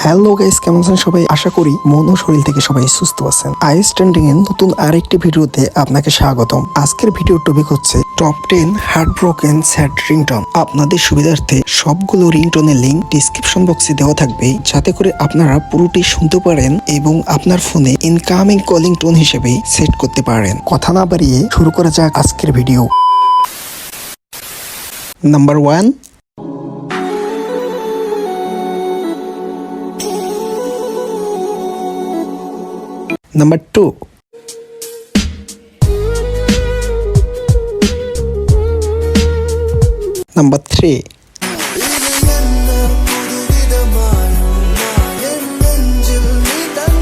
Hello guys, কেমন আছেন সবাই? আশা করি মন ও শরীর থেকে সবাই সুস্থ আছেন। আই স্ট্যান্ডিং এর নতুন আরেকটি ভিডিওতে আপনাকে স্বাগতম। আজকের ভিডিওর টপিক হচ্ছে top 10 heart broken sad ringtone. আপনাদের সুবিধার্থে সবগুলো রিংটোনের লিংক ডিসক্রিপশন বক্সে দেওয়া থাকবে, যাতে করে আপনারা পুরোটি শুনতে পারেন এবং আপনার ফোনে ইনকামিং কলিং টোন হিসেবে সেট করতে পারেন। কথা না বাড়িয়ে শুরু করা যাক আজকের video. Number 1, Number 2, Number 3,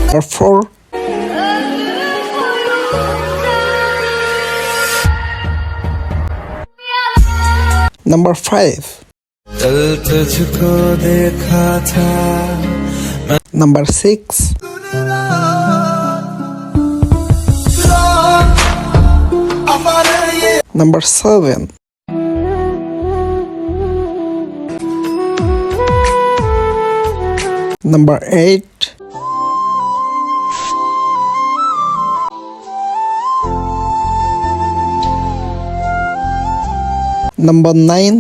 Number 4, Number 5, कल तुझको देखा था Number 6, Number 7, Number 8, Number 9,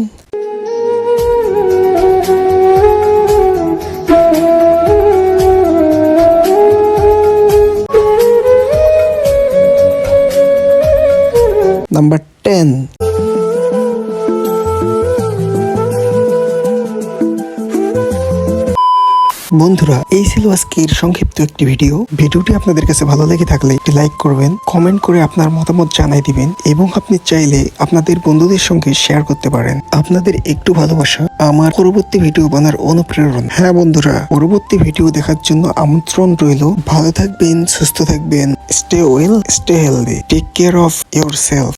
Number 10. বন্ধুরা, এই ছিল আজকের সংক্ষিপ্ত একটি ভিডিওটি আপনাদের কাছে ভালো লেগে থাকলে একটি লাইক করবেন, কমেন্ট করে আপনার মতামত জানাই দিবেন এবং আপনি চাইলে আপনাদের বন্ধুদের সঙ্গে শেয়ার করতে পারেন। আপনাদের একটু ভালোবাসা আমার পরবর্তী ভিডিও বানার অনুপ্রেরণা। হ্যাঁ বন্ধুরা, পরবর্তী ভিডিও দেখার জন্য আমন্ত্রণ রইল। ভালো থাকবেন, সুস্থ থাকবেন, stay well, stay healthy, take care of yourself.